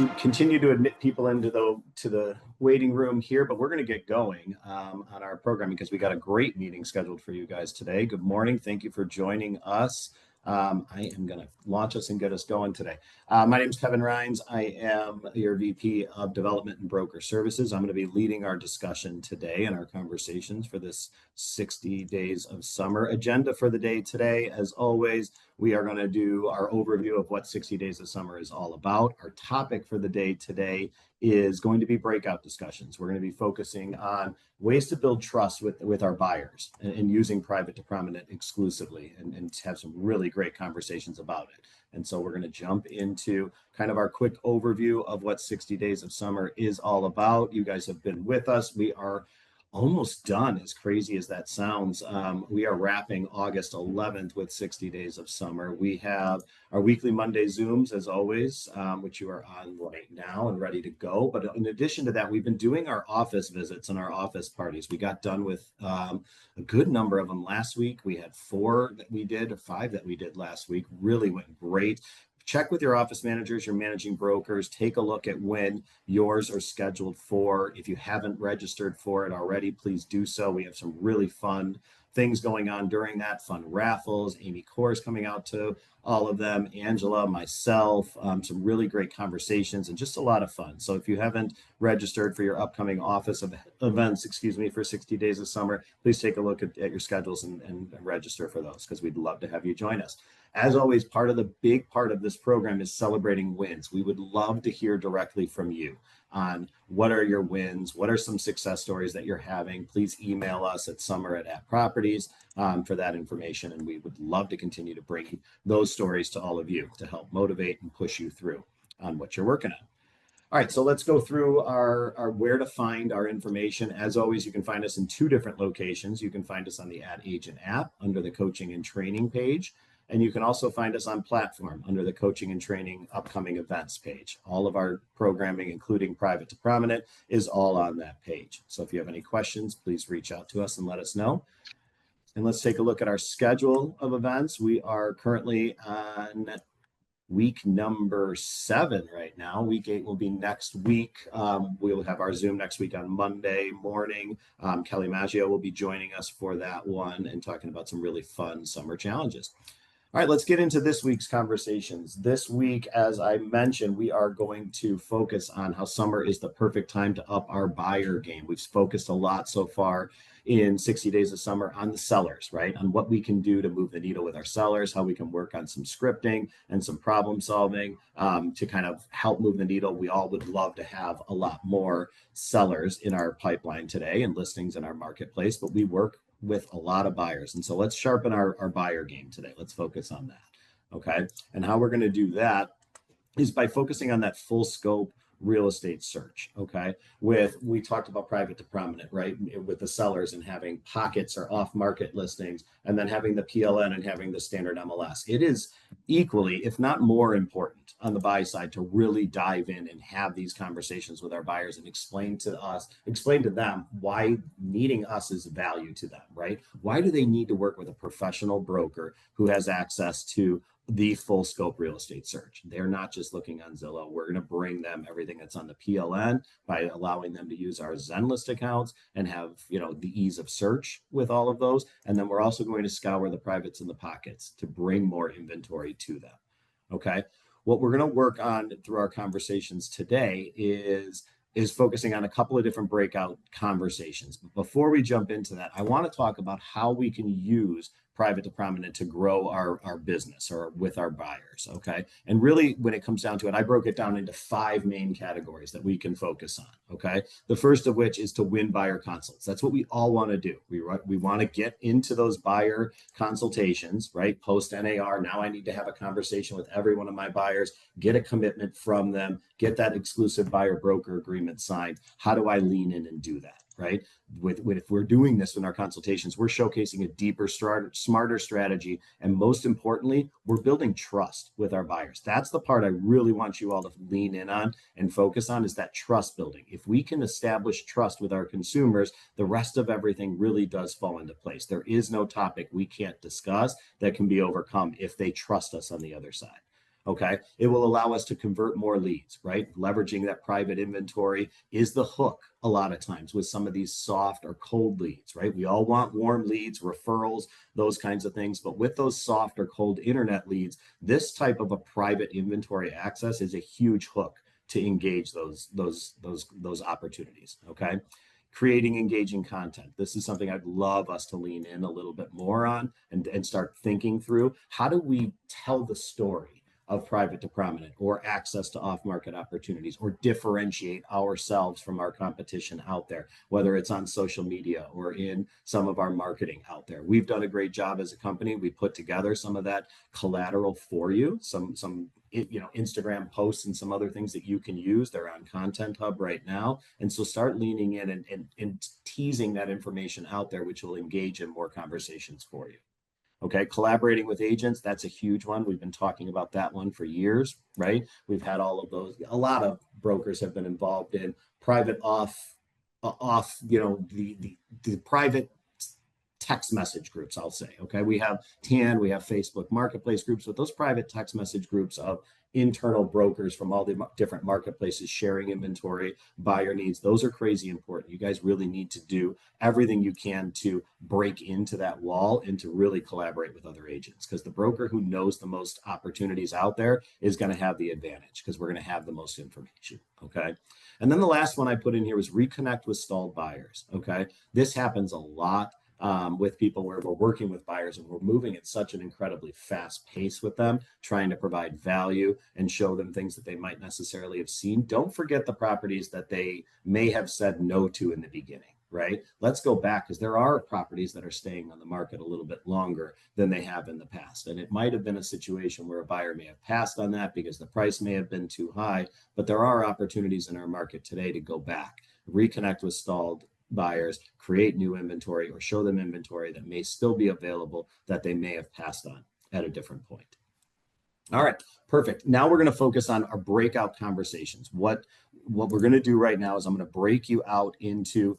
continue to admit people into the waiting room here, but we're going to get going on our program because we got a great meeting scheduled for you guys today. Good morning. Thank you for joining us. I am going to launch us and get us going today. My name is Kevin Rynes. I am your VP of Development and Broker Services. I'm going to be leading our discussion today and our conversations for this 60 days of summer agenda for the day today. As always, we are going to do our overview of what 60 days of summer is all about. Our topic for the day today is going to be breakout discussions. We're going to be focusing on ways to build trust with our buyers and using private to prominent exclusively and have some really great conversations about it. And so we're going to jump into kind of our quick overview of what 60 days of summer is all about. You guys have been with us. We are almost done, as crazy as that sounds. We are wrapping August 11th with 60 days of summer. We have our weekly Monday Zooms, as always, which you are on right now and ready to go. But in addition to that, we've been doing our office visits and our office parties. We got done with a good number of them last week. We had 4 that we did, or 5 that we did last week. Really went great. Check with your office managers, your managing brokers. Take a look at when yours are scheduled for. If you haven't registered for it already, please do so. We have some really fun things going on during that, fun raffles. Amy Core is coming out to all of them, Angela, myself, some really great conversations and just a lot of fun. So if you haven't registered for your upcoming office events, for 60 days of summer, please take a look at your schedules and register for those, because we'd love to have you join us. As always, big part of this program is celebrating wins. We would love to hear directly from you on what are your wins, what are some success stories that you're having. Please email us at summer@properties for that information, and we would love to continue to bring those stories to all of you to help motivate and push you through on what you're working on. All right, so let's go through our where to find our information. As always, you can find us in 2 different locations. You can find us on the Ad Agent app under the coaching and training page. And you can also find us on platform under the coaching and training upcoming events page. All of our programming, including private to prominent, is all on that page. So if you have any questions, please reach out to us and let us know. And let's take a look at our schedule of events. We are currently on week number 7 right now. Week 8 will be next week. We will have our Zoom next week on Monday morning. Kelly Maggio will be joining us for that one and talking about some really fun summer challenges. All right, let's get into this week's conversations. This week, as I mentioned, we are going to focus on how summer is the perfect time to up our buyer game. We've focused a lot so far in 60 days of summer on the sellers, right? On what we can do to move the needle with our sellers, how we can work on some scripting and some problem solving to kind of help move the needle. We all would love to have a lot more sellers in our pipeline today and listings in our marketplace, but we work with a lot of buyers. And so let's sharpen our buyer game today. Let's focus on that. Okay. And how we're going to do that is by focusing on that full scope real estate search. Okay. We talked about private to prominent, right? With the sellers and having pockets or off market listings, and then having the PLN and having the standard MLS. It is equally, if not more important on the buy side to really dive in and have these conversations with our buyers and explain to them why needing us is value to them, right? Why do they need to work with a professional broker who has access to the full scope real estate search? They're not just looking on Zillow. We're going to bring them everything that's on the PLN by allowing them to use our Zenlist accounts and have, the ease of search with all of those. And then we're also going to scour the privates and the pockets to bring more inventory to them. Okay. What we're going to work on through our conversations today is focusing on a couple of different breakout conversations. But before we jump into that, I want to talk about how we can use private to prominent to grow our business or with our buyers. Okay. And really, when it comes down to it, I broke it down into 5 main categories that we can focus on. Okay. The first of which is to win buyer consults. That's what we all want to do. We want to get into those buyer consultations, right? Post NAR. Now I need to have a conversation with every one of my buyers, get a commitment from them, get that exclusive buyer broker agreement signed. How do I lean in and do that? Right? If we're doing this in our consultations, we're showcasing a deeper, smarter strategy. And most importantly, we're building trust with our buyers. That's the part I really want you all to lean in on and focus on, is that trust building. If we can establish trust with our consumers, the rest of everything really does fall into place. There is no topic we can't discuss that can be overcome if they trust us on the other side. Okay. It will allow us to convert more leads, right? Leveraging that private inventory is the hook a lot of times with some of these soft or cold leads, right? We all want warm leads, referrals, those kinds of things. But with those soft or cold internet leads, this type of a private inventory access is a huge hook to engage those opportunities. Okay. Creating engaging content. This is something I'd love us to lean in a little bit more on and start thinking through. How do we tell the story of private to prominent or access to off-market opportunities or differentiate ourselves from our competition out there, whether it's on social media or in some of our marketing out there? We've done a great job as a company. We put together some of that collateral for you, some Instagram posts and some other things that you can use. They're on Content Hub right now. And so start leaning in and teasing that information out there, which will engage in more conversations for you. Okay, collaborating with agents, that's a huge one. We've been talking about that one for years, right? We've had all of those. A lot of brokers have been involved in private the private text message groups, I'll say. Okay, we have TAN, we have Facebook marketplace groups, but those private text message groups of internal brokers from all the different marketplaces sharing inventory, buyer needs, those are crazy important. You guys really need to do everything you can to break into that wall and to really collaborate with other agents, because the broker who knows the most opportunities out there is going to have the advantage because we're going to have the most information. Okay. And then the last one I put in here was reconnect with stalled buyers. Okay. This happens a lot with people where we're working with buyers and we're moving at such an incredibly fast pace with them, trying to provide value and show them things that they might necessarily have seen. Don't forget the properties that they may have said no to in the beginning, right? Let's go back, because there are properties that are staying on the market a little bit longer than they have in the past. And it might have been a situation where a buyer may have passed on that because the price may have been too high, but there are opportunities in our market today to go back, reconnect with stalled buyers, create new inventory, or show them inventory that may still be available that they may have passed on at a different point. All right, perfect. Now we're going to focus on our breakout conversations. What we're going to do right now is I'm going to break you out into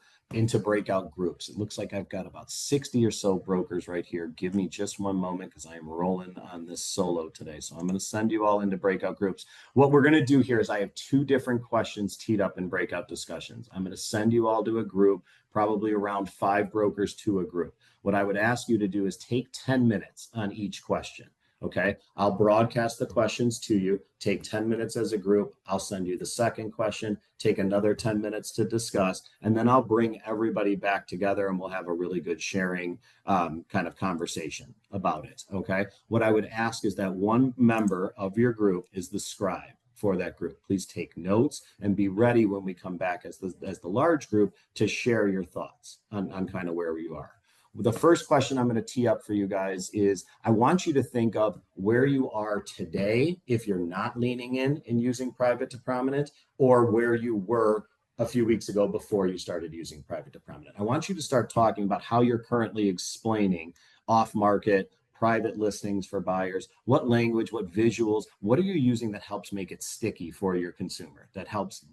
breakout groups. It looks like I've got about 60 or so brokers right here. Give me just one moment because I am rolling on this solo today. So I'm going to send you all into breakout groups. What we're going to do here is I have 2 different questions teed up in breakout discussions. I'm going to send you all to a group, probably around 5 brokers to a group. What I would ask you to do is take 10 minutes on each question. Okay, I'll broadcast the questions to you, take 10 minutes as a group. I'll send you the second question, take another 10 minutes to discuss, and then I'll bring everybody back together and we'll have a really good sharing kind of conversation about it. Okay, what I would ask is that one member of your group is the scribe for that group. Please take notes and be ready when we come back as the large group to share your thoughts on kind of where you are. The first question I'm going to tee up for you guys is I want you to think of where you are today if you're not leaning in and using private to prominent, or where you were a few weeks ago before you started using private to prominent. I want you to start talking about how you're currently explaining off-market private listings for buyers. What language, what visuals, what are you using that helps make it sticky for your consumer, that helps,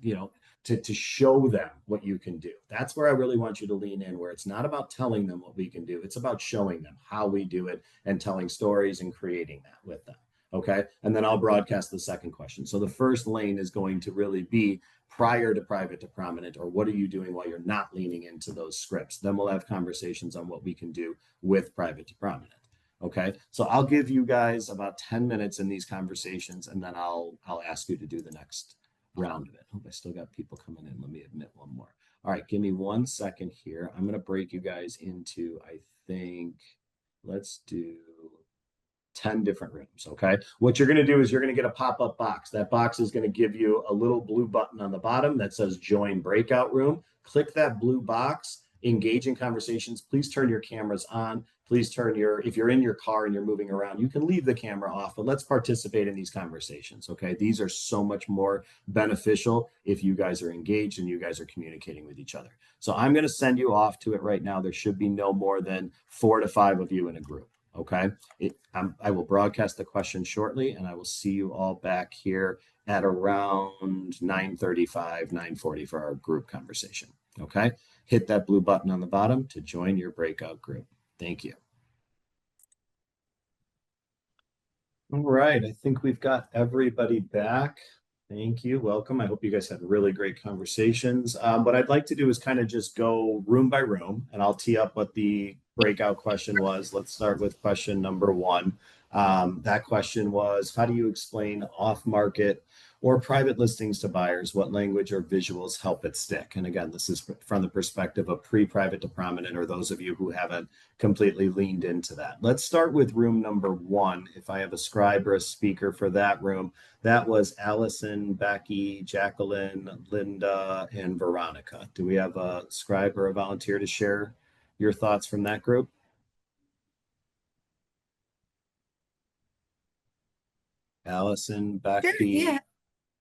to show them what you can do. That's where I really want you to lean in, where it's not about telling them what we can do. It's about showing them how we do it and telling stories and creating that with them. Okay. And then I'll broadcast the second question. So the first lane is going to really be prior to private to prominent, or what are you doing while you're not leaning into those scripts? Then we'll have conversations on what we can do with private to prominent. Okay. So I'll give you guys about 10 minutes in these conversations, and then I'll ask you to do the next round of it. Hope I still got people coming in. Let me admit one more. All right, give me 1 second here. I'm going to break you guys into, I think, let's do 10 different rooms. Okay. What you're going to do is you're going to get a pop-up box. That box is going to give you a little blue button on the bottom that says join breakout room. Click that blue box, engage in conversations. Please turn your cameras on. Please if you're in your car and you're moving around, you can leave the camera off, but let's participate in these conversations. Okay. These are so much more beneficial if you guys are engaged and you guys are communicating with each other. So I'm going to send you off to it right now. There should be no more than 4 to 5 of you in a group. Okay. I will broadcast the question shortly, and I will see you all back here at around 9:35, 9:40 for our group conversation. Okay. Hit that blue button on the bottom to join your breakout group. Thank you. All right, I think we've got everybody back. Thank you. Welcome. I hope you guys had really great conversations. What I'd like to do is kind of just go room by room, and I'll tee up what the breakout question was. Let's start with question number one. That question was, how do you explain off-market or private listings to buyers? What language or visuals help it stick? And again, this is from the perspective of pre-private to prominent, or those of you who haven't completely leaned into that. Let's start with room number one. If I have a scribe or a speaker for that room, that was Allison, Becky, Jacqueline, Linda, and Veronica. Do we have a scribe or a volunteer to share your thoughts from that group? Allison, Sure, yeah. Becky.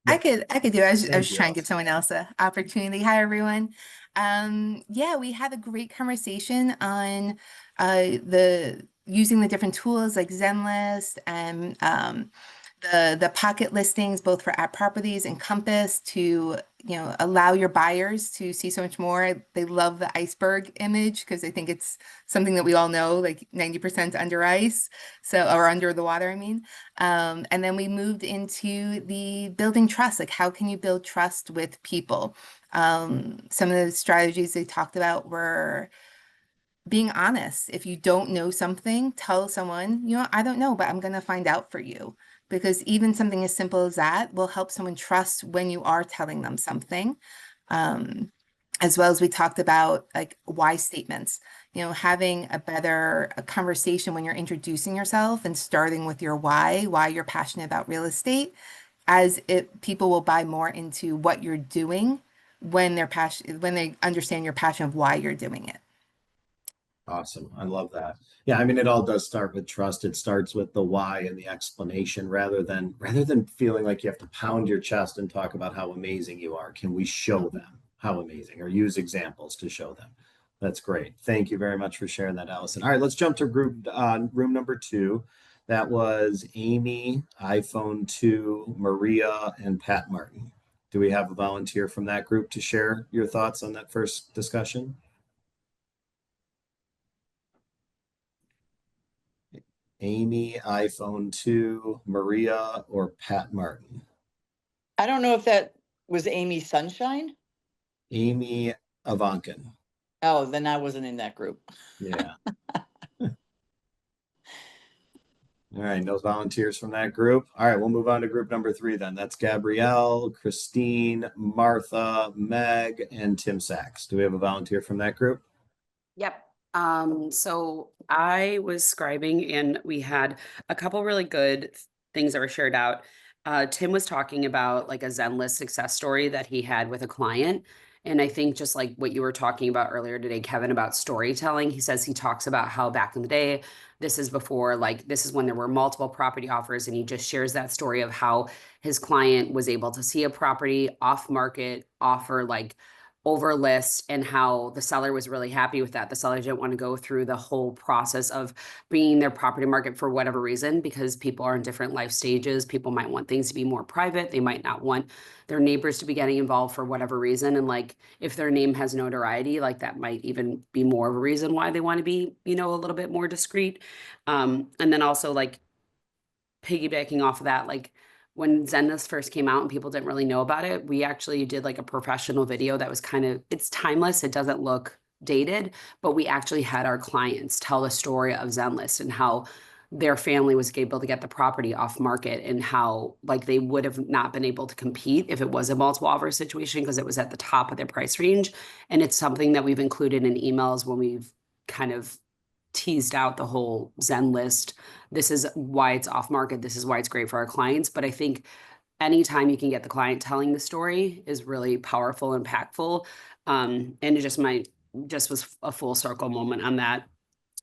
I Yep. could I could do it. I Thank was you, trying to give Allison. someone else an opportunity. Hi, everyone. Yeah, we had a great conversation on the using the different tools like Zenlist and the pocket listings, both for app properties and Compass, to allow your buyers to see so much more. They love the iceberg image because I think it's something that we all know, like 90% under ice, so or under the water, I mean. And then we moved into the building trust, like how can you build trust with people? Some of the strategies they talked about were being honest. If you don't know something, tell someone, I don't know, but I'm going to find out for you. Because even something as simple as that will help someone trust when you are telling them something. Um, as well as we talked about like why statements, having a conversation when you're introducing yourself and starting with your why you're passionate about real estate, as it people will buy more into what you're doing when when they understand your passion of why you're doing it. Awesome. I love that. Yeah, I mean it all does start with trust. It starts with the why and the explanation rather than feeling like you have to pound your chest and talk about how amazing you are. Can we show them how amazing or use examples to show them? That's great. Thank you very much for sharing that, Allison. All right, let's jump to room number two. That was Amy, iPhone 2, Maria, and Pat Martin. Do we have a volunteer from that group to share your thoughts on that first discussion? Amy, iPhone 2, Maria, or Pat Martin? I don't know if that was Amy Sunshine. Amy Avankin. Oh, then I wasn't in that group. Yeah. All right. No volunteers from that group. All right. We'll move on to group number three then. That's Gabrielle, Christine, Martha, Meg, and Tim Sachs. Do we have a volunteer from that group? Yep. So I was scribing and we had a couple really good things that were shared out. Tim was talking about like a Zenlist success story that he had with a client. And I think just like what you were talking about earlier today, Kevin, about storytelling, he says he talks about how back in the day, this is before, like, this is when there were multiple property offers. And he just shares that story of how his client was able to see a property off market offer, like, over list, and how the seller was really happy with that. The seller didn't want to go through the whole process of bringing their property market for whatever reason, because people are in different life stages. People might want things to be more private. They might not want their neighbors to be getting involved for whatever reason. And like, if their name has notoriety, like that might even be more of a reason why they want to be, a little bit more discreet. And then also like piggybacking off of that, like when Zenlist first came out and people didn't really know about it, we actually did like a professional video that was it's timeless. It doesn't look dated, but we actually had our clients tell the story of Zenlist and how their family was able to get the property off market, and how like they would have not been able to compete if it was a multiple offer situation because it was at the top of their price range. And it's something that we've included in emails when we've kind of teased out the whole Zenlist. This is why it's off market. This is why it's great for our clients. But I think anytime you can get the client telling the story is really powerful, impactful. And it just was a full circle moment on that.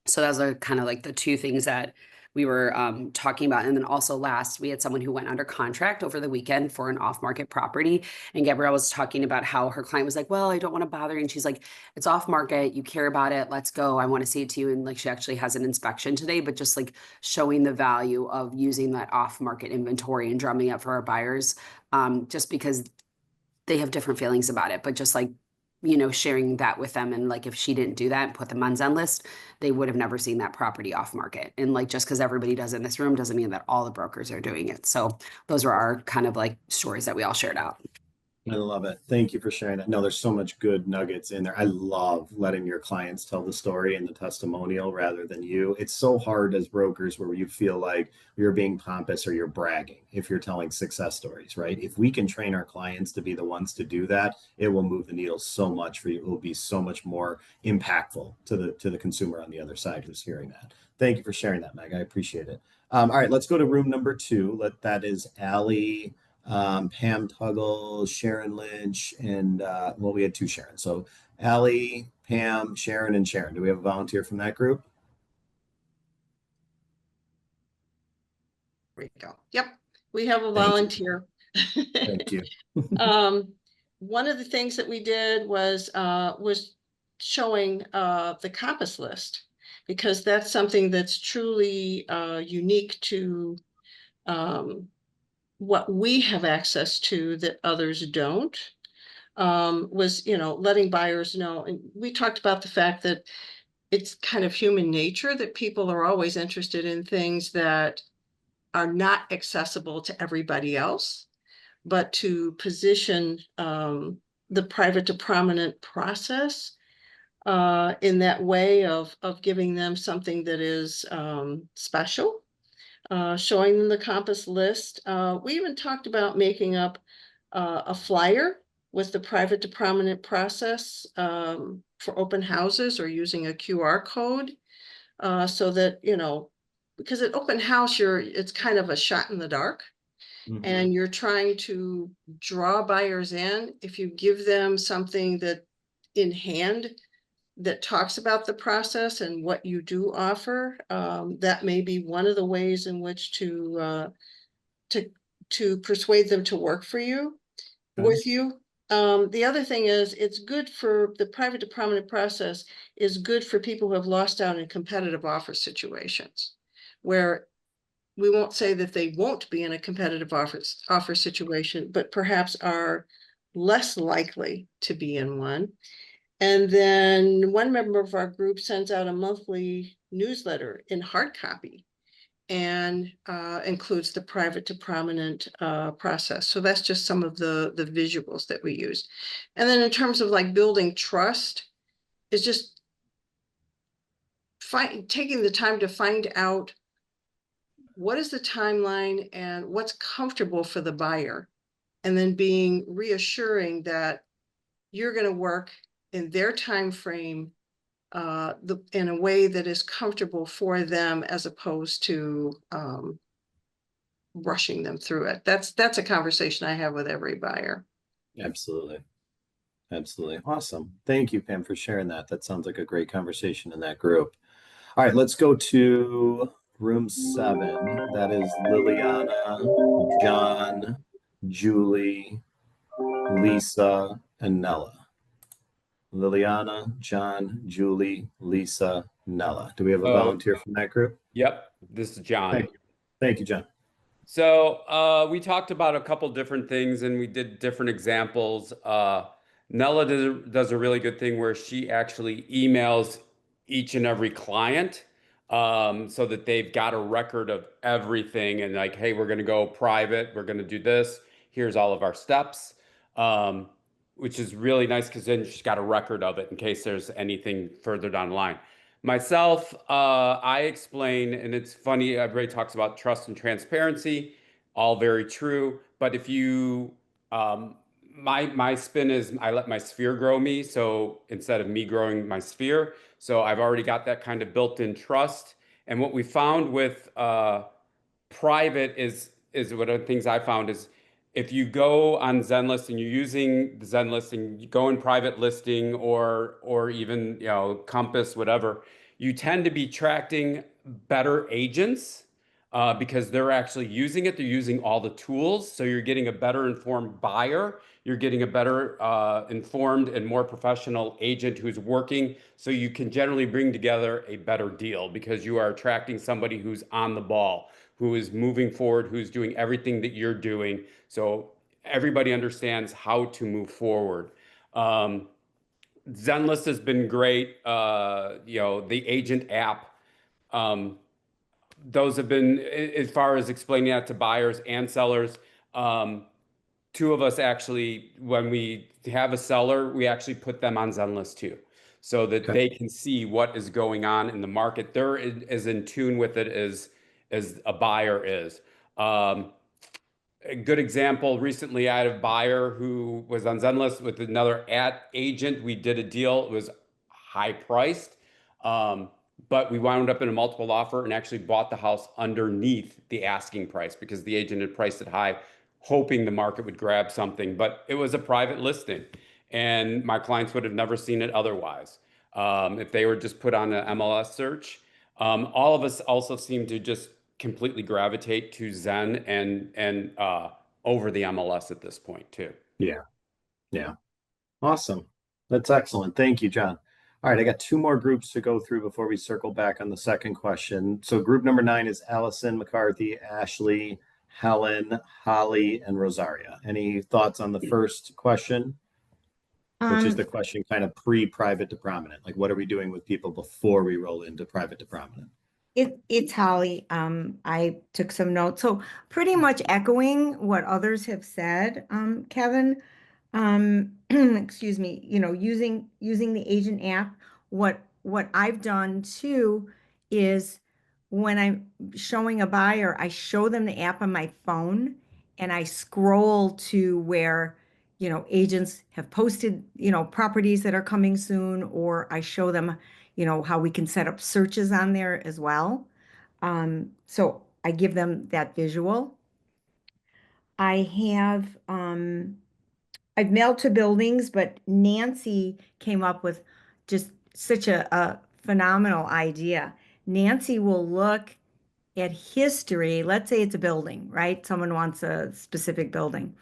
So those are kind of like the two things that we were talking about. And then also last, we had someone who went under contract over the weekend for an off-market property. And Gabrielle was talking about how her client was like, well, I don't want to bother. And she's like, it's off market. You care about it. Let's go. I want to see it to you. And like, she actually has an inspection today, but just like showing the value of using that off-market inventory and drumming up for our buyers, just because they have different feelings about it, but just like sharing that with them. And like, if she didn't do that and put them on Zenlist, they would have never seen that property off market. And like, just because everybody does it in this room doesn't mean that all the brokers are doing it. So those were our kind of like stories that we all shared out. I love it. Thank you for sharing that. No, there's so much good nuggets in there. I love letting your clients tell the story and the testimonial rather than you. It's so hard as brokers where you feel like you're being pompous or you're bragging if you're telling success stories, right? If we can train our clients to be the ones to do that, it will move the needle so much for you. It will be so much more impactful to the consumer on the other side who's hearing that. Thank you for sharing that, Meg. I appreciate it. All right, let's go to room number 2. That is Allie, Pam Tuggle, Sharon Lynch, and well, we had 2 Sharon. So Allie, Pam, Sharon, and Sharon. Do we have a volunteer from that group? There we go. Yep, we have a Thank you. volunteer. Thank you. One of the things that we did was showing the compass list, because that's something that's truly unique to what we have access to that others don't. Was, letting buyers know. And we talked about the fact that it's kind of human nature that people are always interested in things that are not accessible to everybody else, but to position the private to prominent process in that way of giving them something that is special, showing them the compass list. We even talked about making up a flyer with the private to prominent process for open houses, or using a QR code so that, because at open house, it's kind of a shot in the dark. Mhm. And you're trying to draw buyers in. If you give them something that in hand that talks about the process and what you do offer, that may be one of the ways in which to persuade them to work for you, Okay. with you. The other thing is, it's good for the private to prominent process is good for people who have lost out in competitive offer situations, where we won't say that they won't be in a competitive offer situation, but perhaps are less likely to be in one. And then one member of our group sends out a monthly newsletter in hard copy, and includes the private to prominent process. So that's just some of the visuals that we use. And then in terms of like building trust, is just taking the time to find out what is the timeline and what's comfortable for the buyer, and then being reassuring that you're going to work in their time frame in a way that is comfortable for them, as opposed to rushing them through it. That's a conversation I have with every buyer. Absolutely. Absolutely. Awesome. Thank you, Pam, for sharing that. That sounds like a great conversation in that group. All right, let's go to room 7. That is Liliana, John, Julie, Lisa, and Nella. Liliana, John, Julie, Lisa, Nella. Do we have a volunteer from that group? Yep, this is John. Thank you. Thank you, John. So we talked about a couple different things, and we did different examples. Nella does a really good thing where she actually emails each and every client so that they've got a record of everything, and like, hey, we're going to go private. We're going to do this. Here's all of our steps, which is really nice because then she's got a record of it in case there's anything further down the line. Myself, I explain, and it's funny, everybody talks about trust and transparency, all very true. But if you, my spin is I let my sphere grow me. So instead of me growing my sphere, so I've already got that kind of built-in trust. And what we found with private is one of the things I found is if you go on Zenlist and you're using the Zenlist and you go in private listing or even Compass, whatever, you tend to be attracting better agents because they're actually using it. They're using all the tools, so you're getting a better informed buyer. You're getting a better informed and more professional agent who's working, so you can generally bring together a better deal because you are attracting somebody who's on the ball, who is moving forward, who's doing everything that you're doing. So everybody understands how to move forward. Zenlist has been great. You know, the agent app, those have been, as far as explaining that to buyers and sellers. Two of us actually, when we have a seller, we actually put them on Zenlist too, so that Okay. they can see what is going on in the market. They're as in tune with it as a buyer is. A good example, recently I had a buyer who was on Zenlist with another ad agent. We did a deal. It was high priced, but we wound up in a multiple offer and actually bought the house underneath the asking price because the agent had priced it high, hoping the market would grab something. But it was a private listing, and my clients would have never seen it otherwise. If they were just put on an MLS search. All of us also seem to just completely gravitate to Zen and over the MLS at this point too. Yeah. Awesome. That's excellent. Thank you, John. All right, I got two more groups to go through before we circle back on the second question. So group number 9 is Allison, McCarthy, Ashley, Helen, Holly, and Rosaria. Any thoughts on the first question? Which is the question kind of pre-private to prominent. Like, what are we doing with people before we roll into private to prominent? It's Holly. I took some notes. So pretty much echoing what others have said, Kevin. Excuse me, using the agent app. What I've done too is when I'm showing a buyer, I show them the app on my phone and I scroll to where, agents have posted, properties that are coming soon, or I show them, how we can set up searches on there as well. So I give them that visual. I have, I've mailed to buildings, but Nancy came up with just such a phenomenal idea. Nancy will look at history. Let's say it's a building, right? Someone wants a specific building.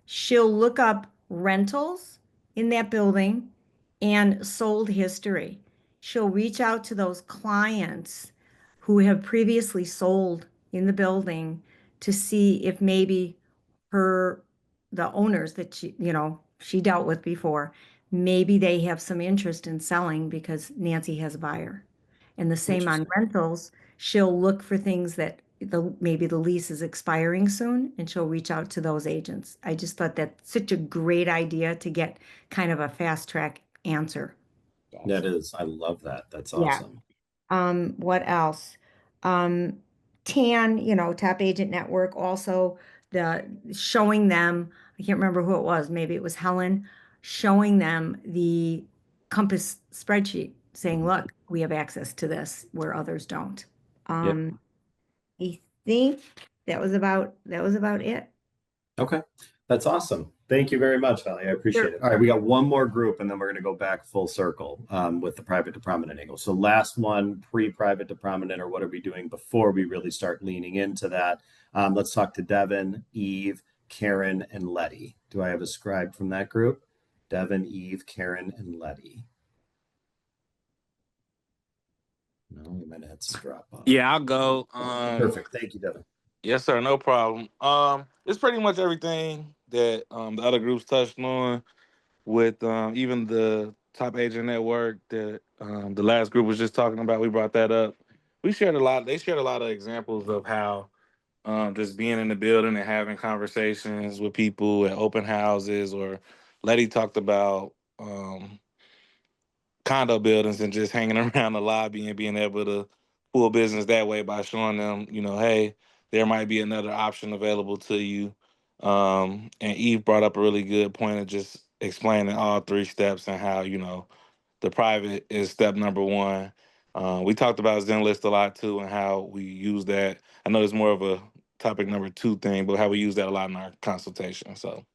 She'll look up rentals in that building and sold history. She'll reach out to those clients who have previously sold in the building to see if maybe the owners that she dealt with before, maybe they have some interest in selling because Nancy has a buyer. And the same on rentals. She'll look for things that maybe the lease is expiring soon, and she'll reach out to those agents. I just thought that's such a great idea to get kind of a fast track answer. That is, I love that. That's Yeah. awesome. What else? TAN, Top Agent Network, also showing them, I can't remember who it was, maybe it was Helen, showing them the Compass spreadsheet saying, look, we have access to this where others don't. I think that was about it. Okay, that's awesome. Thank you very much, Holly. I appreciate Sure. it. All right, we got one more group, and then we're going to go back full circle with the private to prominent angle. So last one, pre-private to prominent, or what are we doing before we really start leaning into that? Let's talk to Devin, Eve, Karen, and Letty. Do I have a scribe from that group? Devin, Eve, Karen, and Letty. No, we might have had some drop off. Yeah, I'll go. Perfect. Thank you, Devin. Yes, sir. No problem. It's pretty much everything that the other groups touched on, with even the top agent network that the last group was just talking about. We brought that up. We shared a lot. They shared a lot of examples of how just being in the building and having conversations with people at open houses, or Letty talked about condo buildings and just hanging around the lobby and being able to pull business that way by showing them, hey, there might be another option available to you. And Eve brought up a really good point of just explaining all 3 steps and how, the private is step number 1. We talked about Zenlist a lot too, and how we use that. I know it's more of a topic number 2 thing, but how we use that a lot in our consultation. So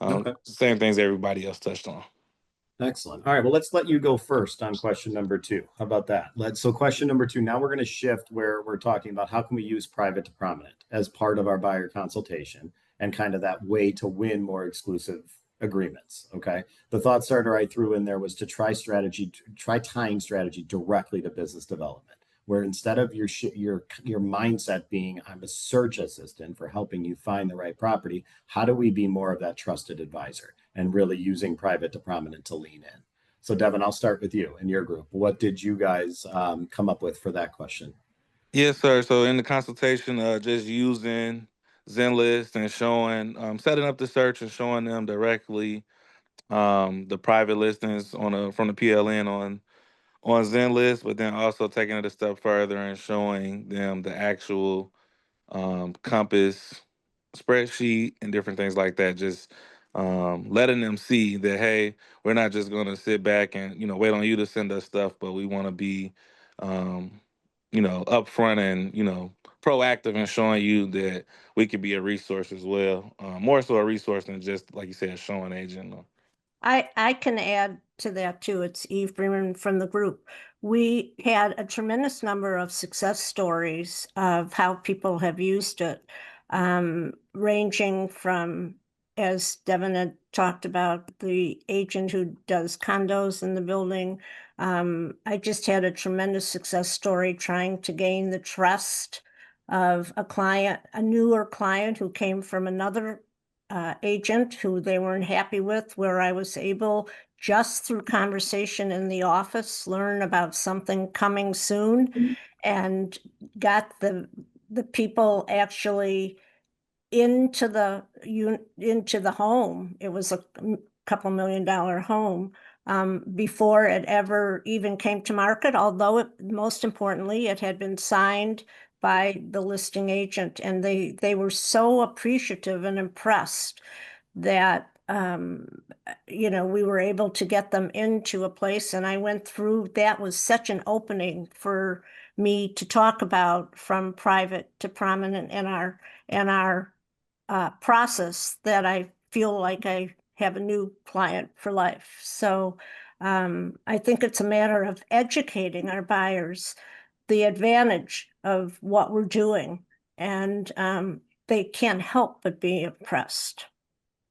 Okay. same things everybody else touched on. Excellent. All right. Well, let's let you go first on question number 2. How about that? So question number 2, now we're going to shift where we're talking about how can we use private to prominent as part of our buyer consultation and kind of that way to win more exclusive agreements. Okay. The thought starter I threw in there was to try tying strategy directly to business development, where instead of your mindset being, I'm a search assistant for helping you find the right property, how do we be more of that trusted advisor and really using private to prominent to lean in? So Devin, I'll start with you and your group. What did you guys come up with for that question? Yes, sir. So in the consultation, just using Zenlist and showing, setting up the search and showing them directly the private listings from the PLN on Zenlist, but then also taking it a step further and showing them the actual Compass spreadsheet and different things like that. Just letting them see that, hey, we're not just going to sit back and wait on you to send us stuff, but we want to be um, upfront and proactive in showing you that we could be a resource as well. More so a resource than just, like you said, a showing agent. I can add to that too. It's Eve Freeman from the group. We had a tremendous number of success stories of how people have used it, ranging from, as Devin had talked about, the agent who does condos in the building. I just had a tremendous success story trying to gain the trust of a client, a newer client who came from another agent who they weren't happy with, where I was able, just through conversation in the office, learn about something coming soon, and got the people actually into the home. It was a couple $1 million home before it ever even came to market, although most importantly, it had been signed by the listing agent, and they were so appreciative and impressed that we were able to get them into a place. And I went through, that was such an opening for me to talk about, from private to prominent in our process, that I feel like I have a new client for life. So I think it's a matter of educating our buyers the advantage of what we're doing, and they can't help but be impressed.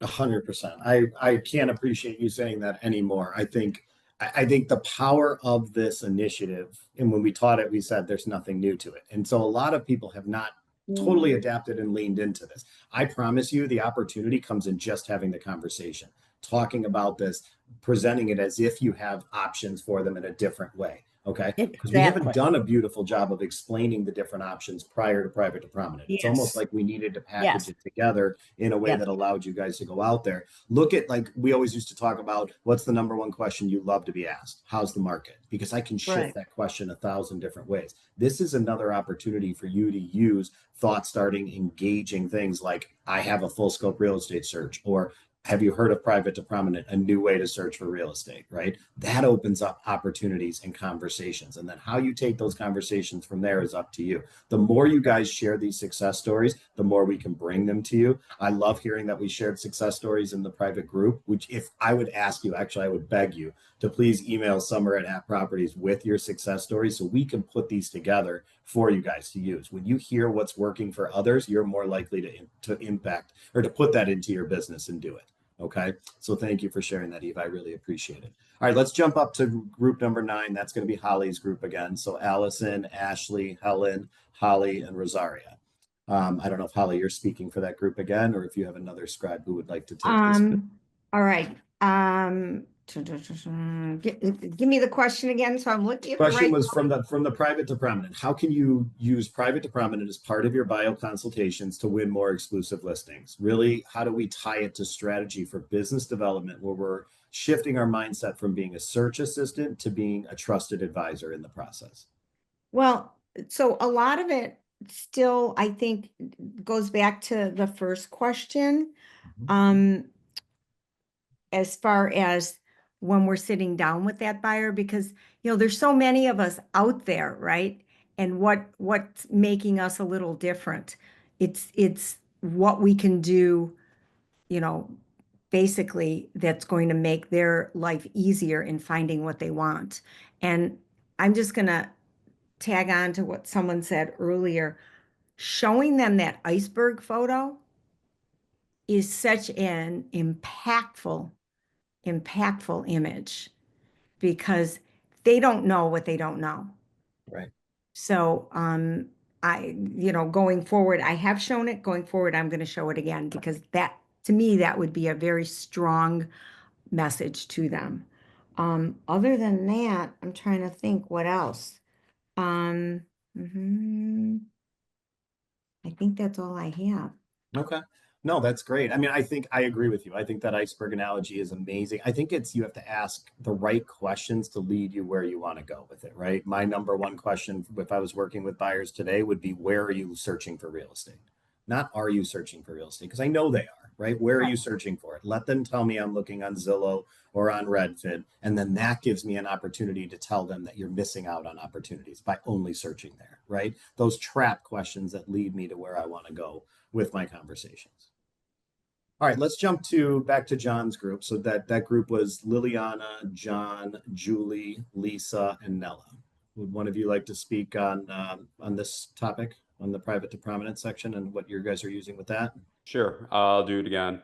100%. I can't appreciate you saying that anymore. I think the power of this initiative, and when we taught it, we said there's nothing new to it. And so a lot of people have not totally adapted and leaned into this. I promise you the opportunity comes in just having the conversation, talking about this, presenting it as if you have options for them in a different way. Okay. Because we haven't done a beautiful job of explaining the different options prior to private to prominent. It's almost like we needed to package it together in a way that allowed you guys to go out there. Look at, like we always used to talk about, what's the number one question you love to be asked? How's the market? Because I can shift that question 1,000 different ways. This is another opportunity for you to use thought starting, engaging things like, I have a full scope real estate search, or have you heard of private to prominent, a new way to search for real estate, right? That opens up opportunities and conversations. And then how you take those conversations from there is up to you. The more you guys share these success stories, the more we can bring them to you. I love hearing that we shared success stories in the private group, which, if I would ask you, actually, I would beg you to please email Summer@Properties with your success stories so we can put these together for you guys to use. When you hear what's working for others, you're more likely to impact or to put that into your business and do it. Okay. So thank you for sharing that, Eve. I really appreciate it. All right, let's jump up to group number 9. That's going to be Holly's group again. So Allison, Ashley, Helen, Holly, and Rosaria. I don't know if Holly, you're speaking for that group again, or if you have another scribe who would like to take this. All right. Give me the question again. So I'm looking at the Question right was from the private to prominent. How can you use private to prominent as part of your bio consultations to win more exclusive listings? Really, how do we tie it to strategy for business development, where we're shifting our mindset from being a search assistant to being a trusted advisor in the process? Well, so a lot of it still, I think, goes back to the first question. As far as when we're sitting down with that buyer, because there's so many of us out there, right? And what's making us a little different? It's what we can do, basically, that's going to make their life easier in finding what they want. And I'm just gonna tag on to what someone said earlier. Showing them that iceberg photo is such an impactful image, because they don't know what they don't know. Right. So going forward, I have shown it. Going forward, I'm going to show it again, because that, to me, that would be a very strong message to them. Other than that, I'm trying to think what else. Mhm. I think that's all I have. Okay. No, that's great. I mean, I think I agree with you. I think that iceberg analogy is amazing. I think it's you have to ask the right questions to lead you where you want to go with it, right? My number one question, if I was working with buyers today, would be where are you searching for real estate? Not are you searching for real estate? Because I know they are, right? Where are you searching for it? Let them tell me I'm looking on Zillow or on Redfin. And then that gives me an opportunity to tell them that you're missing out on opportunities by only searching there, right? Those trap questions that lead me to where I want to go with my conversations. All right, let's jump back to John's group. So that group was Liliana, John, Julie, Lisa, and Nella. Would one of you like to speak on this topic, on the private to prominent section, and what you guys are using with that? Sure, I'll do it again.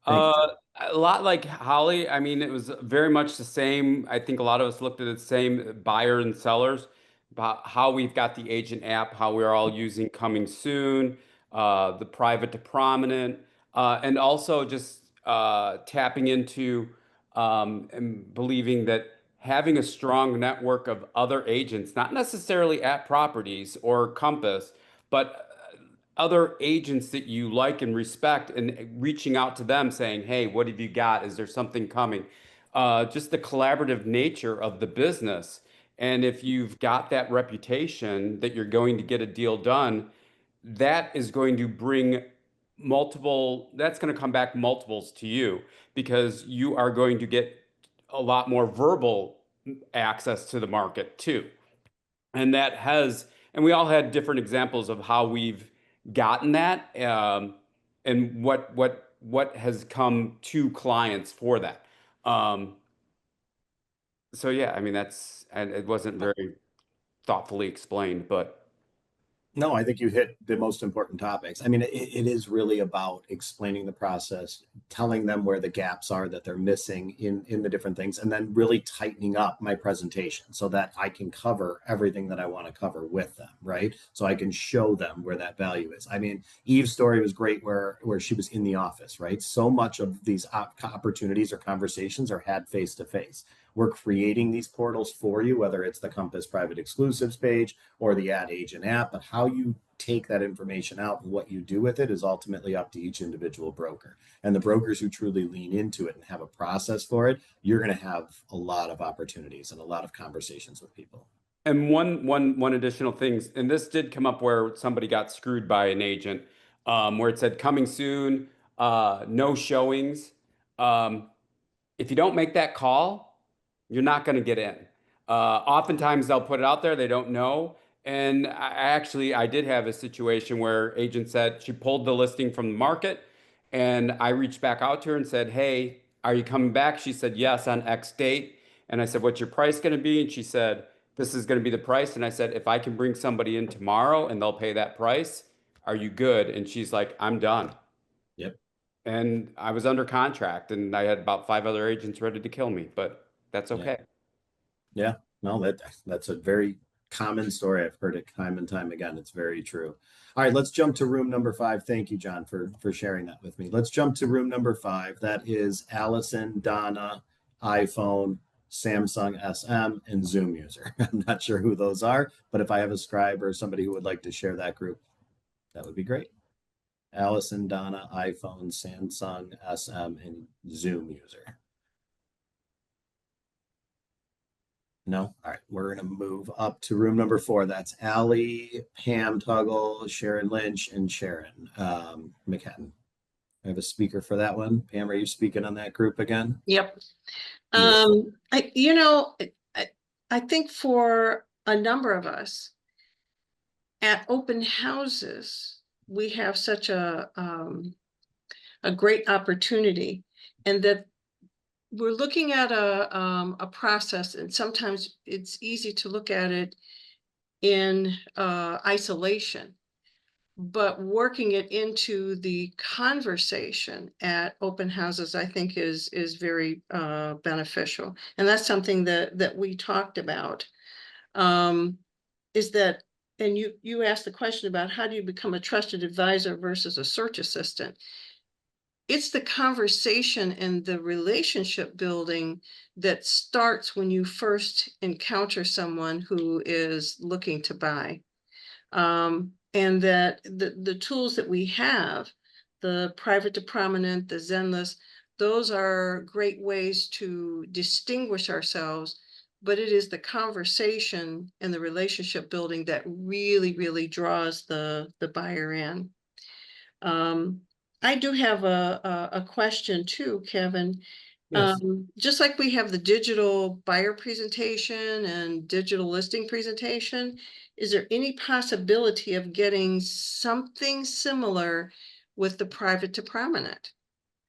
Thank you, John. A lot like Holly, I mean, it was very much the same. I think a lot of us looked at the same buyer and sellers, about how we've got the agent app, how we're all using coming soon, the private to prominent, and also just tapping into and believing that having a strong network of other agents, not necessarily at properties or Compass, but other agents that you like and respect and reaching out to them saying, hey, what have you got? Is there something coming? Just the collaborative nature of the business. And if you've got that reputation that you're going to get a deal done, that is going to bring that's going to come back multiples to you because you are going to get a lot more verbal access to the market too. And and we all had different examples of how we've gotten that, and what has come to clients for that. So yeah, I mean and it wasn't very thoughtfully explained, but No, I think you hit the most important topics. I mean, it is really about explaining the process, telling them where the gaps are that they're missing in the different things, and then really tightening up my presentation so that I can cover everything that I want to cover with them, right? So I can show them where that value is. I mean, Eve's story was great where she was in the office, right? So much of these opportunities or conversations are had face to face. We're creating these portals for you, whether it's the Compass Private Exclusives page or the Ad Agent app, but how you take that information out and what you do with it is ultimately up to each individual broker. And the brokers who truly lean into it and have a process for it, you're going to have a lot of opportunities and a lot of conversations with people. and one additional thing, and this did come up where somebody got screwed by an agent, where it said coming soon, no showings. If you don't make that call, you're not going to get in. Oftentimes they'll put it out there, they don't know. And I did have a situation where agent said she pulled the listing from the market, and I reached back out to her and said, hey, are you coming back? She said, yes, on X date. And I said, what's your price going to be? And she said, this is going to be the price. And I said, if I can bring somebody in tomorrow and they'll pay that price, are you good? And she's like, I'm done. Yep. And I was under contract and I had about 5 other agents ready to kill me, but that's okay. Yeah. No, that's a very common story. I've heard it time and time again. It's very true. All right, let's jump to room number 5. Thank you, John, for sharing that with me. Let's jump to room number 5. That is Allison, Donna, iPhone, Samsung SM, and Zoom user. I'm not sure who those are, but if I have a scribe or somebody who would like to share that group, that would be great. Allison, Donna, iPhone, Samsung, SM, and Zoom user. No? All right. We're going to move up to room number 4. That's Allie, Pam Tuggle, Sharon Lynch, and Sharon McHatton. I have a speaker for that one. Pam, are you speaking on that group again? Yep. Beautiful. I think for a number of us at open houses, we have such a great opportunity, and that we're looking at a process, and sometimes it's easy to look at it in isolation, but working it into the conversation at open houses, I think is very beneficial. And that's something that we talked about, is that, and you asked the question about how do you become a trusted advisor versus a search assistant. it's the conversation and the relationship building that starts when you first encounter someone who is looking to buy. And that the tools that we have, the private to prominent, the Zen list, those are great ways to distinguish ourselves, but it is the conversation and the relationship building that really, really draws the buyer in. I do have a question too, Kevin. Yes. Just like we have the digital buyer presentation and digital listing presentation, is there any possibility of getting something similar with the private to prominent?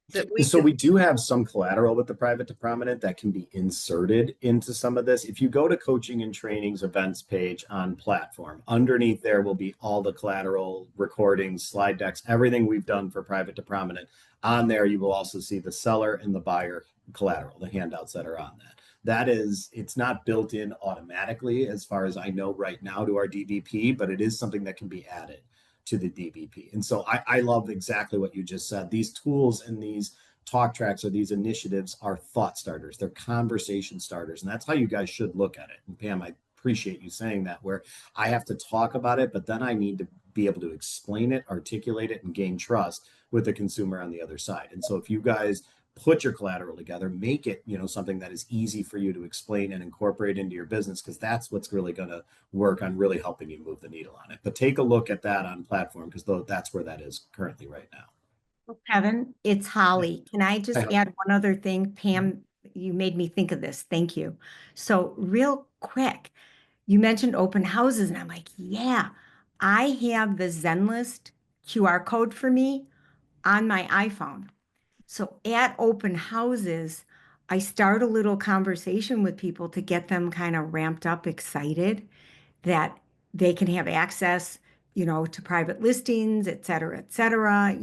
That we So could, we do have some collateral with the private to prominent that can be inserted into some of this. If you go to coaching and trainings events page on platform, underneath there will be all the collateral, recordings, slide decks, everything we've done for private to prominent. On there, you will also see the seller and the buyer collateral, the handouts that are on that. That is, it's not built in automatically as far as I know right now to our DBP, but it is something that can be added to the DBP. And so I love exactly what you just said. These tools and these talk tracks or these initiatives are thought starters. They're conversation starters. And that's how you guys should look at it. And Pam, I appreciate you saying that, where I have to talk about it, but then I need to be able to explain it, articulate it, and gain trust with the consumer on the other side. And so if you guys put your collateral together, make it, something that is easy for you to explain and incorporate into your business, because that's what's really going to work on really helping you move the needle on it. But take a look at that on platform, because that's where that is currently right now. Kevin, it's Holly. Can I just Hi. add one other thing? Pam, you made me think of this. Thank you. So real quick, you mentioned open houses, and I'm like, yeah, I have the Zenlist QR code for me on my iPhone. So at open houses, I start a little conversation with people to get them kind of ramped up, excited that they can have access, to private listings, et cetera, et cetera.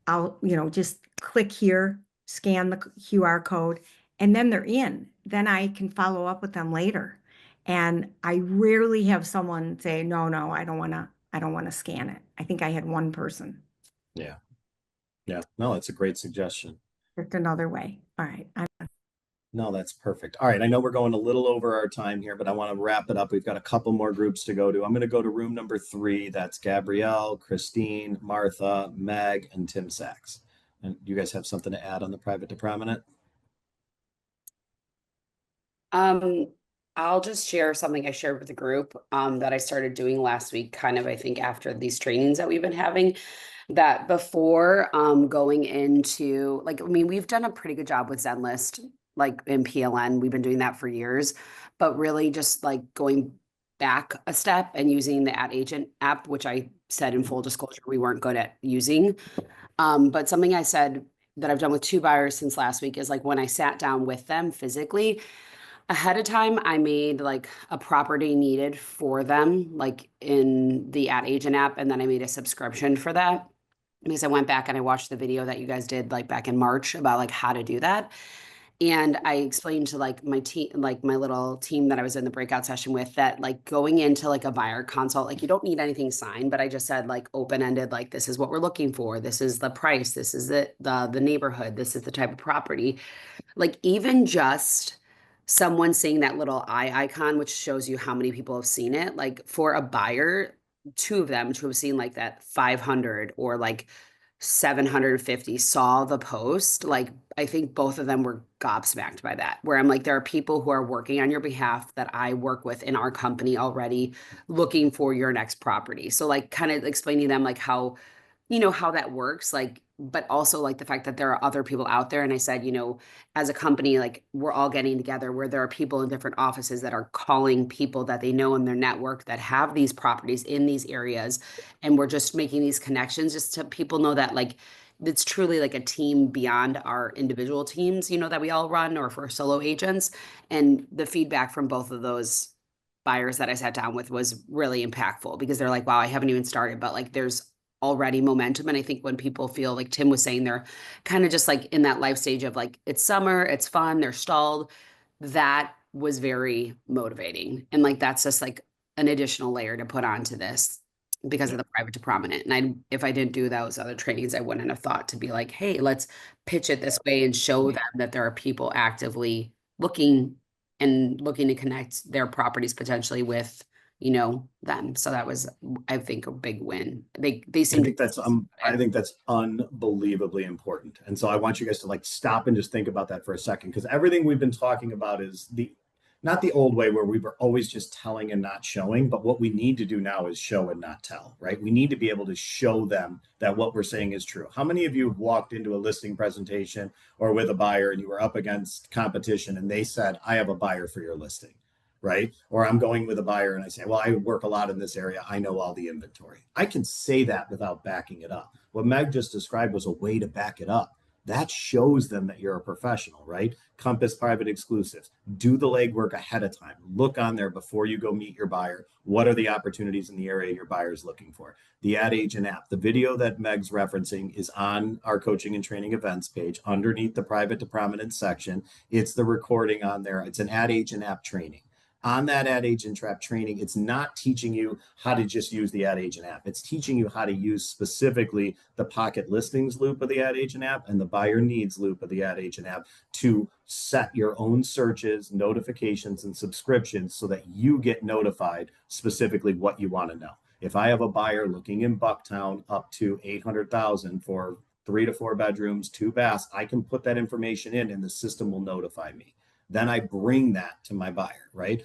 I'll, just click here, scan the QR code, and then they're in. Then I can follow up with them later. And I rarely have someone say, no, I don't want to scan it. I think I had one person. Yeah. Yeah. No, that's a great suggestion. Just another way. All right. No, that's perfect. All right. I know we're going a little over our time here, but I want to wrap it up. We've got a couple more groups to go to. I'm going to go to room number 3. That's Gabrielle, Christine, Martha, Meg, and Tim Sachs. And you guys have something to add on the private to prominent? I'll just share something I shared with the group that I started doing last week, kind of, I think, after these trainings that we've been having, that before going into, like, I mean, we've done a pretty good job with Zenlist, like in PLN, we've been doing that for years, but really just like going back a step and using the ad agent app, which I said in full disclosure, we weren't good at using. But something I said that I've done with 2 buyers since last week is, like, when I sat down with them physically, ahead of time, I made like a property needed for them, like in the ad agent app. And then I made a subscription for that, because I went back and I watched the video that you guys did like back in March about like how to do that. And I explained to like my team, like my little team that I was in the breakout session with, that like going into like a buyer consult, like you don't need anything signed, but I just said like open-ended, like, this is what we're looking for. This is the price. This is the neighborhood. This is the type of property. Like, even just someone seeing that little eye icon, which shows you how many people have seen it, like for a buyer, 2 of them to have seen like that 500 or like 750 saw the post, like I think both of them were gobsmacked by that, where I'm like, there are people who are working on your behalf that I work with in our company already, looking for your next property. So like kind of explaining to them like how, how that works, like, but also like the fact that there are other people out there. And I said, as a company, like we're all getting together where there are people in different offices that are calling people that they know in their network that have these properties in these areas. And we're just making these connections just to people know that like it's truly like a team beyond our individual teams, that we all run, or for solo agents. And the feedback from both of those buyers that I sat down with was really impactful, because they're like, wow, I haven't even started, but like there's already momentum. And I think when people feel like Tim was saying, they're kind of just like in that life stage of like, it's summer, it's fun, they're stalled, that was very motivating. And like, that's just like an additional layer to put onto this. because Yeah. of the private to prominent. And if I didn't do those other trainings, I wouldn't have thought to be like, hey, let's pitch it this way and show them that there are people actively looking to connect their properties potentially with, them. So that was, I think, a big win. They I seem think that's I think that's unbelievably important. And so I want you guys to like stop and just think about that for a second, because everything we've been talking about is not the old way where we were always just telling and not showing, but what we need to do now is show and not tell, right? We need to be able to show them that what we're saying is true. How many of you have walked into a listing presentation or with a buyer and you were up against competition and they said, I have a buyer for your listing, right? Or I'm going with a buyer and I say, well, I work a lot in this area. I know all the inventory. I can say that without backing it up. What Meg just described was a way to back it up. That shows them that you're a professional, right? Compass private exclusives. Do the legwork ahead of time. Look on there before you go meet your buyer. What are the opportunities in the area your buyer is looking for? The ad agent app. The video that Meg's referencing is on our coaching and training events page underneath the private to prominent section. It's the recording on there. It's an ad agent app training. On that ad agent trap training, it's not teaching you how to just use the ad agent app. It's teaching you how to use specifically the pocket listings loop of the ad agent app and the buyer needs loop of the ad agent app to set your own searches, notifications, and subscriptions so that you get notified specifically what you want to know. If I have a buyer looking in Bucktown up to 800,000 for 3 to 4 bedrooms, 2 baths, I can put that information in and the system will notify me. Then I bring that to my buyer, right?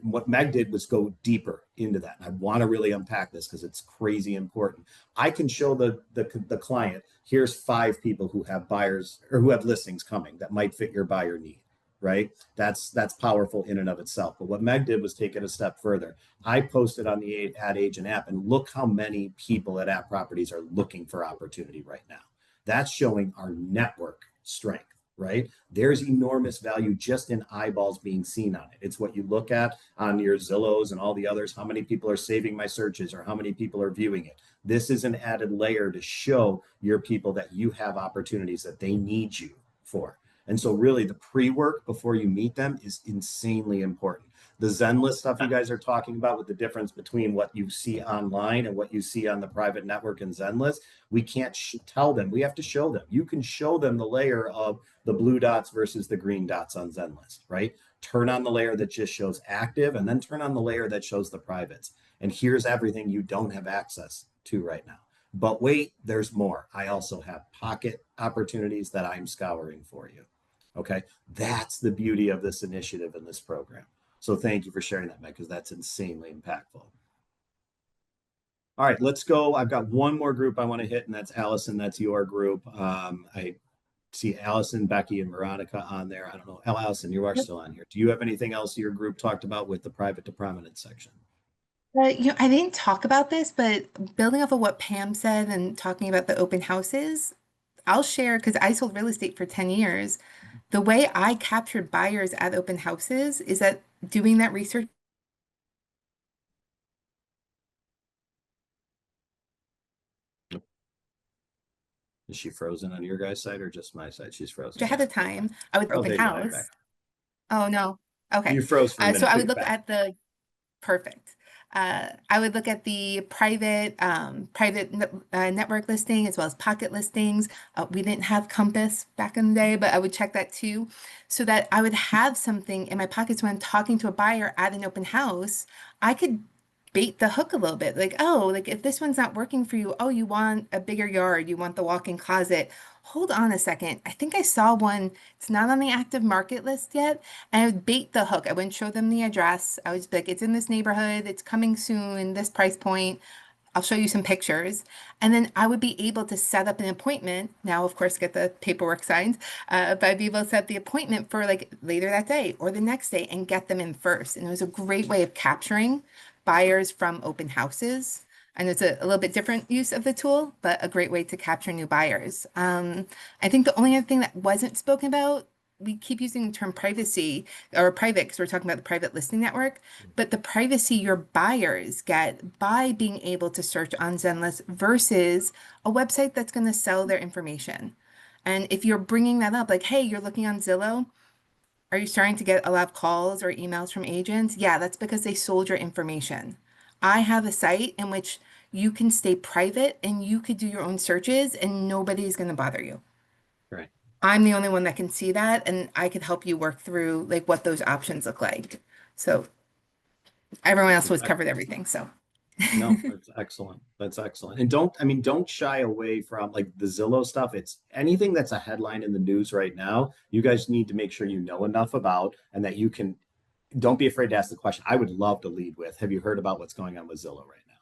What Meg did was go deeper into that. And I want to really unpack this because it's crazy important. I can show the client, here's 5 people who have buyers or who have listings coming that might fit your buyer need, right? That's powerful in and of itself. But what Meg did was take it a step further. I posted on the ad agent app and look how many people at app properties are looking for opportunity right now. That's showing our network strength, right? There's enormous value just in eyeballs being seen on it. It's what you look at on your Zillows and all the others. How many people are saving my searches or how many people are viewing it? This is an added layer to show your people that you have opportunities that they need you for. And so really the pre-work before you meet them is insanely important. The Zenlist stuff you guys are talking about with the difference between what you see online and what you see on the private network and Zenlist, we can't tell them. We have to show them. You can show them the layer of the blue dots versus the green dots on Zenlist, right? Turn on the layer that just shows active and then turn on the layer that shows the privates. And here's everything you don't have access to right now. But wait, there's more. I also have pocket opportunities that I'm scouring for you. Okay. That's the beauty of this initiative and this program. So thank you for sharing that, Meg, because that's insanely impactful. All right, let's go. I've got one more group I want to hit, and that's Allison. That's your group. I see Allison, Becky, and Veronica on there. I don't know. Allison, you are still on here. Do you have anything else your group talked about with the private to prominent section? I didn't talk about this, but building off of what Pam said and talking about the open houses, I'll share because I sold real estate for 10 years. The way I captured buyers at open houses is that doing that research. Is she frozen on your guys' side or just my side? She's frozen. Ahead of time, I would open there you go. You're house. back. Oh no. Okay. You froze for a minute. So I but would you're look back. at the perfect. I would look at the private network listing as well as pocket listings. We didn't have Compass back in the day, but I would check that too, so that I would have something in my pockets when I'm talking to a buyer at an open house. I could bait the hook a little bit, like, oh, like if this one's not working for you, oh, you want a bigger yard, you want the walk-in closet. Hold on a second. I think I saw one. It's not on the active market list yet. And I would bait the hook. I wouldn't show them the address. I would be like, it's in this neighborhood. It's coming soon, this price point. I'll show you some pictures. And then I would be able to set up an appointment. Now, of course, get the paperwork signed. But I'd be able to set the appointment for like later that day or the next day and get them in first. And it was a great way of capturing buyers from open houses. And it's a little bit different use of the tool, but a great way to capture new buyers. I think the only other thing that wasn't spoken about, we keep using the term privacy or private because we're talking about the private listing network, but the privacy your buyers get by being able to search on Zenlist versus a website that's going to sell their information. And if you're bringing that up, like, hey, you're looking on Zillow, are you starting to get a lot of calls or emails from agents? Yeah, that's because they sold your information. I have a site in which you can stay private and you could do your own searches and nobody's going to bother you. Right. I'm the only one that can see that, and I could help you work through like what those options look like. So everyone else was covered everything. So No, that's excellent. That's excellent. And don't shy away from like the Zillow stuff. It's anything that's a headline in the news right now. You guys need to make sure you know enough about, and that you can, don't be afraid to ask the question. I would love to lead with, have you heard about what's going on with Zillow right now?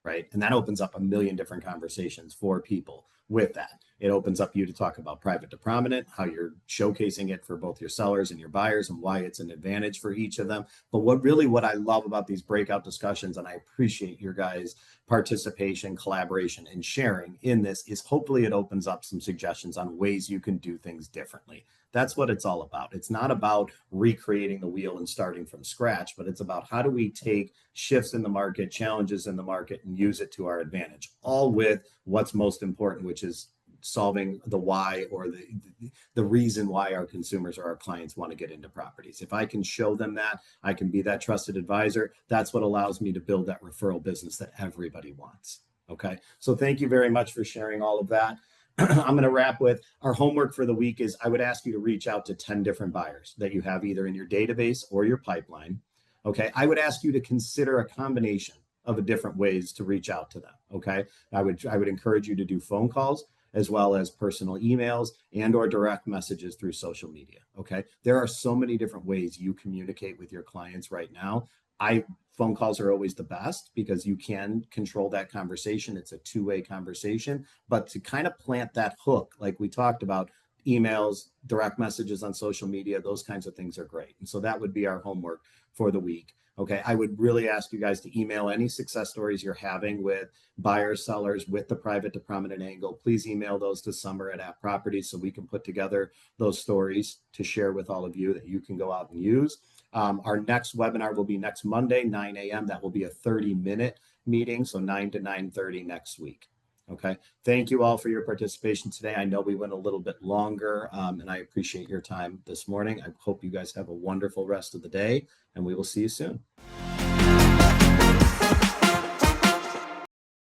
Right. And that opens up a million different conversations for people with that. It opens up you to talk about private to prominent, how you're showcasing it for both your sellers and your buyers and why it's an advantage for each of them. But what I love about these breakout discussions, and I appreciate your guys' participation, collaboration, and sharing in this, is hopefully it opens up some suggestions on ways you can do things differently. That's what it's all about. It's not about recreating the wheel and starting from scratch, but it's about how do we take shifts in the market, challenges in the market, and use it to our advantage, all with what's most important, which is solving the why, or the reason why our consumers or our clients want to get into properties. If I can show them that, I can be that trusted advisor. That's what allows me to build that referral business that everybody wants. Okay. So thank you very much for sharing all of that. I'm going to wrap with our homework for the week is I would ask you to reach out to 10 different buyers that you have either in your database or your pipeline. Okay. I would ask you to consider a combination of different ways to reach out to them. Okay. I would encourage you to do phone calls, as well as personal emails and or direct messages through social media. Okay. There are so many different ways you communicate with your clients right now. Phone calls are always the best because you can control that conversation. It's a two-way conversation, but to kind of plant that hook, like we talked about, emails, direct messages on social media, those kinds of things are great. And so that would be our homework for the week. Okay. I would really ask you guys to email any success stories you're having with buyers, sellers with the private to prominent angle. Please email those to summer@appproperties so we can put together those stories to share with all of you that you can go out and use. Our next webinar will be next Monday, 9 a.m. That will be a 30-minute meeting. So 9 to 9:30 next week. Okay. Thank you all for your participation today. I know we went a little bit longer, and I appreciate your time this morning. I hope you guys have a wonderful rest of the day, and we will see you soon.